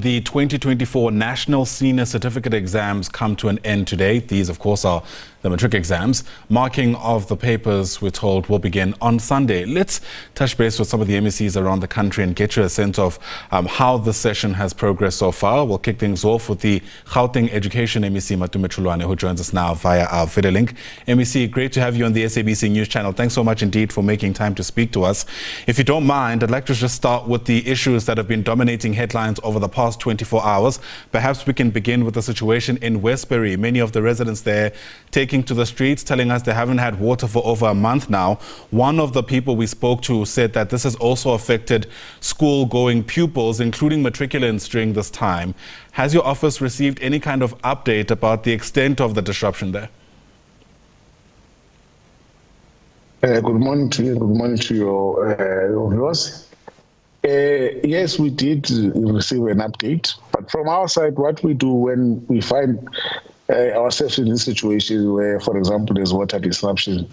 The 2024 National Senior Certificate exams come to an end today. These, of course, are the Matric exams. Marking of the papers, we're told, will begin on Sunday. Let's touch base with some of the MECs around the country and get you a sense of how the session has progressed so far. We'll kick things off with the Gauteng Education MEC Matome Chiloane, who joins us now via our video link. MEC, great to have you on the SABC News channel. Thanks so much indeed for making time to speak to us. If you don't mind, I'd like to just start with the issues that have been dominating headlines over the past 24 hours. Perhaps we can begin with the situation in Westbury. Many of the residents there taking to the streets, telling us they haven't had water for over a month now. One of the people we spoke to said that this has also affected school-going pupils, including matriculants, during this time. Has your office received any kind of update about the extent of the disruption there? Good morning to you. Good morning to your viewers. Yes, we did receive an update, but from our side, what we do when we find ourselves in this situation where, for example, there's water disruption,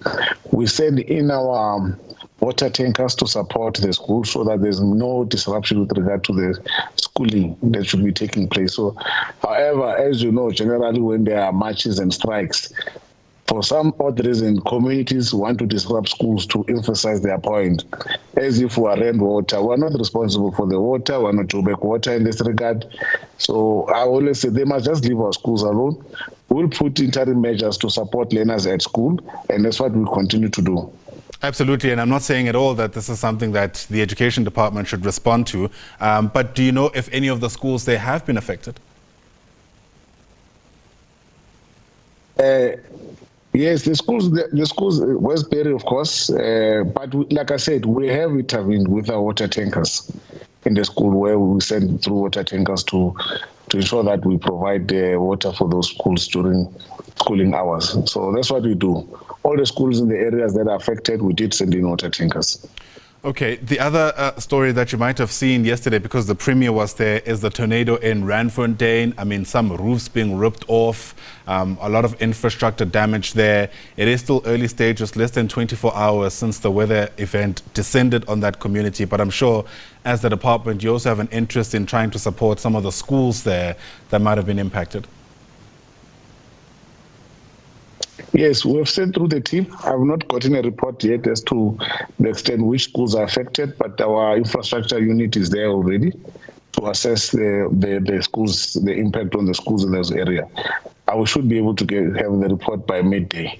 we send in our water tankers to support the school so that there's no disruption with regard to the schooling that should be taking place. So, however, as you know, generally when there are marches and strikes, for some odd reason, communities want to disrupt schools to emphasize their point, as if we are rent water. We're not responsible for the water. We're not Joburg water in this regard. So I always say they must just leave our schools alone. We'll put interim measures to support learners at school, and that's what we'll continue to do. Absolutely, and I'm not saying at all that this is something that the education department should respond to, but do you know if any of the schools there have been affected? Yes, the schools, Westbury, of course, but like I said, we have intervened with our water tankers in the school, where we send through water tankers to ensure that we provide water for those schools during schooling hours. So that's what we do. All the schools in the areas that are affected, we did send in water tankers. Okay, the other story that you might have seen yesterday, because the Premier was there, is the tornado in Randfontein. I mean, some roofs being ripped off, a lot of infrastructure damage there. It is still early stages, less than 24 hours since the weather event descended on that community. But I'm sure as the department, you also have an interest in trying to support some of the schools there that might have been impacted. Yes, we've sent through the team. I've not gotten a report yet as to the extent which schools are affected, but our infrastructure unit is there already to assess the schools, the impact on the schools in those areas. I should be able to have the report by midday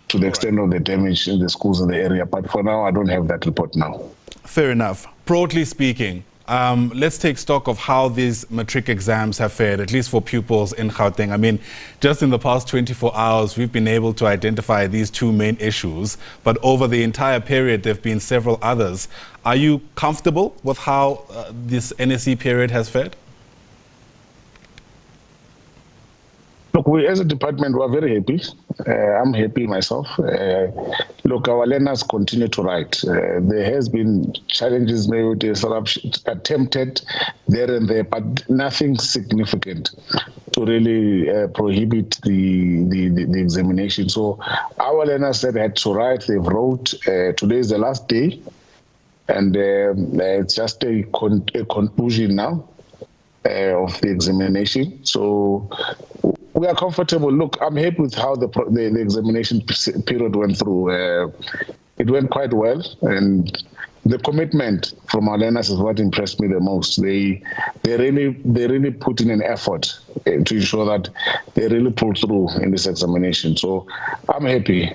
to the extent of the damage in the schools in the area, but for now, I don't have that report now. Fair enough. Broadly speaking, let's take stock of how these Matric exams have fared, at least for pupils in Gauteng. I mean, just in the past 24 hours, we've been able to identify these two main issues, but over the entire period, there have been several others. Are you comfortable with how this NSE period has fared? Look, we as a department, we're very happy. I'm happy myself. Look, our learners continue to write. There has been challenges, maybe disruption attempted there and there, but nothing significant to really prohibit the examination. So our learners that had to write, they've wrote. Today is the last day, and it's just a conclusion now of the examination. So we are comfortable. Look, I'm happy with how the examination period went through. It went quite well, and the commitment from our learners is what impressed me the most. They really put in an effort to ensure that they really pull through in this examination. So I'm happy.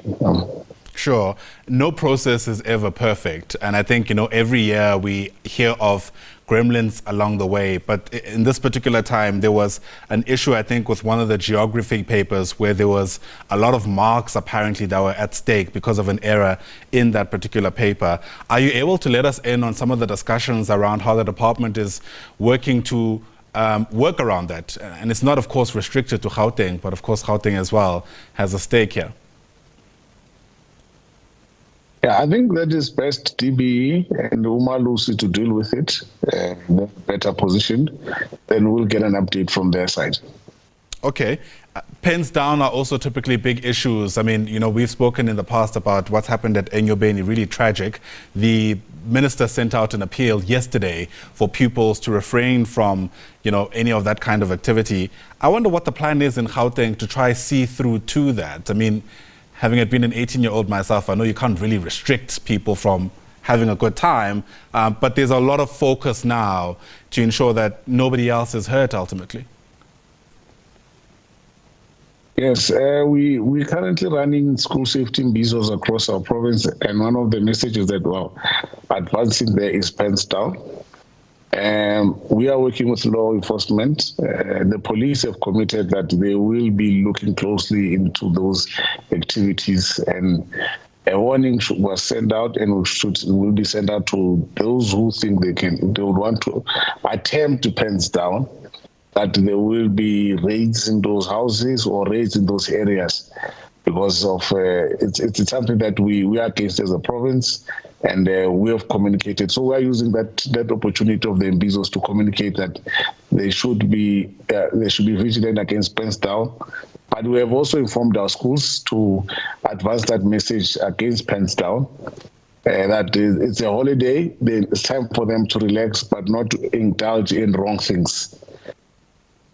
Sure. No process is ever perfect. And I think, every year we hear of gremlins along the way. But in this particular time, there was an issue, I think, with one of the geography papers where there was a lot of marks apparently that were at stake because of an error in that particular paper. Are you able to let us in on some of the discussions around how the department is working to work around that? And it's not, of course, restricted to Gauteng, but of course, Gauteng as well has a stake here. Yeah, I think that is best DBE and Umalusi to deal with it. Better positioned. Then we'll get an update from their side. Okay. Pens down are also typically big issues. I mean, we've spoken in the past about what's happened at Enyobeni, really tragic. The minister sent out an appeal yesterday for pupils to refrain from, any of that kind of activity. I wonder what the plan is in Gauteng to try see through to that. I mean, having it been an 18-year-old myself, I know you can't really restrict people from having a good time, but there's a lot of focus now to ensure that nobody else is hurt ultimately. Yes, we're currently running school safety mbizos across our province, and one of the messages that we're advancing there is pens down. We are working with law enforcement. The police have committed that they will be looking closely into those activities, and a warning was sent out and will be sent out to those who think they would want to attempt to pens down, that there will be raids in those houses or raids in those areas, because of it's something that we are against as a province, and we have communicated. So we are using that opportunity of the mbizos to communicate that they should be vigilant against pens down. But we have also informed our schools to advance that message against pens down. That it's a holiday, it's time for them to relax, but not to indulge in wrong things.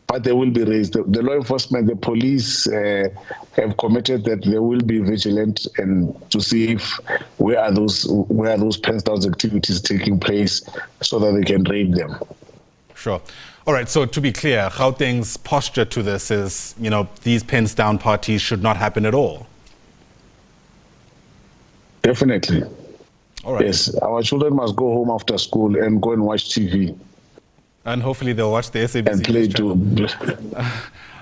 But they will be raised. The law enforcement, the police have committed that they will be vigilant and to see if where are those pens down activities taking place, so that they can raid them. Sure. All right. So to be clear, Gauteng's posture to this is, these pens down parties should not happen at all. Definitely. All right. Yes, our children must go home after school and go and watch TV. And hopefully they'll watch the SABC and play too.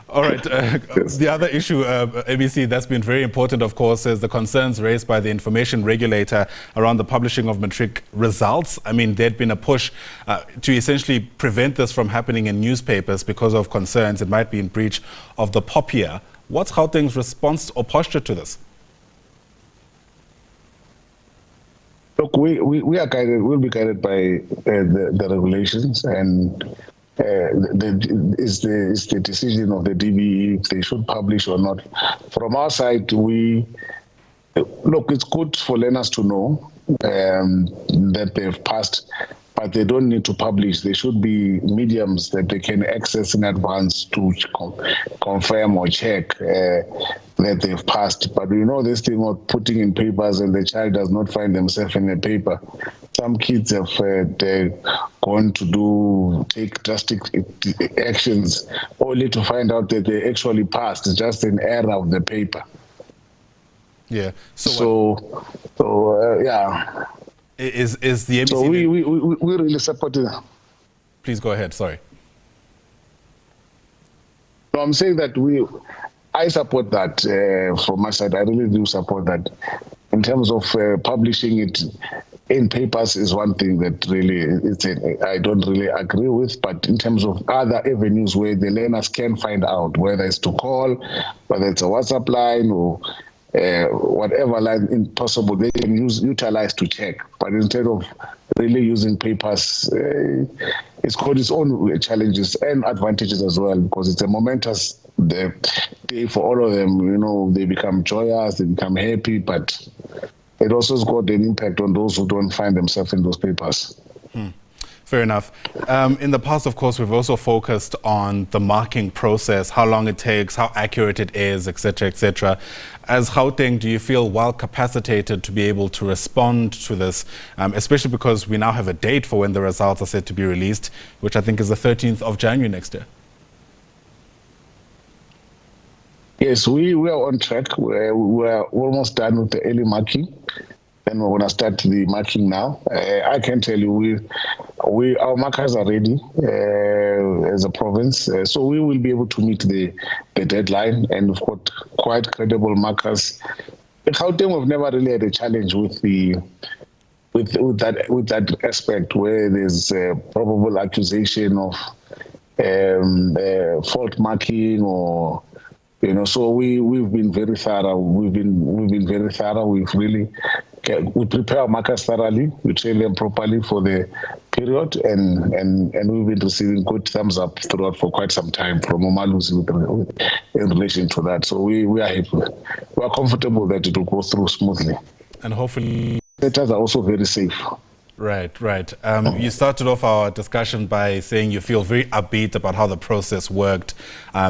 All right. The other issue, ABC, that's been very important, of course, is the concerns raised by the information regulator around the publishing of Matric results. I mean, there'd been a push to essentially prevent this from happening in newspapers because of concerns it might be in breach of the POPIA. What's Gauteng's response or posture to this? Look, we are guided. We'll be guided by the regulations, and is the decision of the DBE if they should publish or not. From our side, it's good for learners to know that they've passed, but they don't need to publish. There should be mediums that they can access in advance to confirm or check that they've passed. But this thing of putting in papers and the child does not find themselves in the paper. Some kids have gone to take drastic actions only to find out that they actually passed. It's just an error of the paper. Yeah. So yeah. Is the MEC... So we really support it. Please go ahead. Sorry. No, I'm saying that I support that from my side. I really do support that. In terms of publishing it in papers is one thing that really I don't really agree with. But in terms of other avenues where the learners can find out, whether it's to call, whether it's a WhatsApp line or whatever line possible, they can utilize to check. But instead of really using papers, it's got its own challenges and advantages as well, because it's a momentous day for all of them. They become joyous, they become happy, but it also has got an impact on those who don't find themselves in those papers. Fair enough. In the past, of course, we've also focused on the marking process, how long it takes, how accurate it is, etc., etc. As Gauteng, do you feel well capacitated to be able to respond to this, especially because we now have a date for when the results are set to be released, which I think is the 13th of January next year? Yes, we are on track. We're almost done with the early marking. And we're going to start the marking now. I can tell you, our markers are ready as a province, so we will be able to meet the deadline, and we've got quite credible markers. In Gauteng, we've never really had a challenge with that aspect where there's probable accusation of fault marking or. So we've been very thorough. We've been very thorough. We've really we prepare our markers thoroughly, we train them properly for the period, and we've been receiving good thumbs up throughout for quite some time from Omalusi in relation to that. So we are happy. We are comfortable that it will go through smoothly. And hopefully... Letters are also very safe. Right. You started off our discussion by saying you feel very upbeat about how the process worked.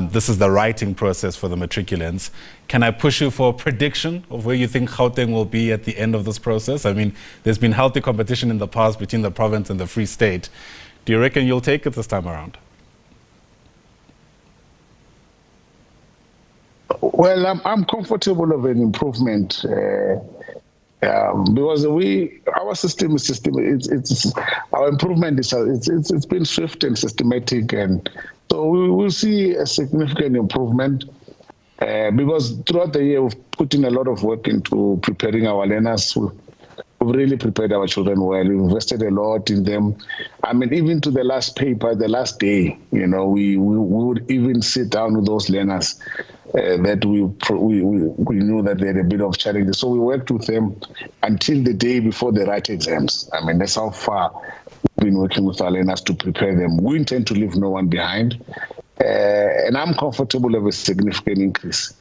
This is the writing process for the matriculants. Can I push you for a prediction of where you think Gauteng will be at the end of this process? I mean, there's been healthy competition in the past between the province and the Free State. Do you reckon you'll take it this time around? Well, I'm comfortable of an improvement. Because our system is our improvement is it's been swift and systematic, and so we will see a significant improvement because throughout the year we've put in a lot of work into preparing our learners. We've really prepared our children well. We invested a lot in them. I mean, even to the last paper, the last day, we would even sit down with those learners that we knew that they had a bit of challenges. So we worked with them until the day before the write exams. I mean, that's how far we've been working with our learners to prepare them. We intend to leave no one behind. And I'm comfortable with a significant increase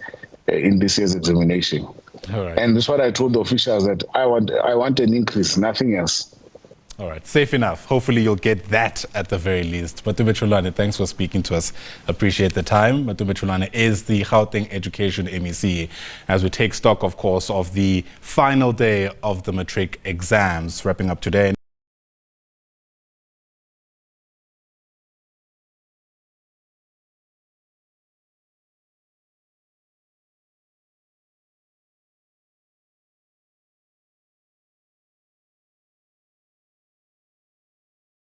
in this year's examination. All right. And that's what I told the officials, that I want an increase, nothing else. All right, safe enough. Hopefully you'll get that at the very least. Matome Chiloane, thanks for speaking to us. Appreciate the time. Matome Chiloane is the Gauteng Education MEC as we take stock, of course, of the final day of the Matric exams, wrapping up today.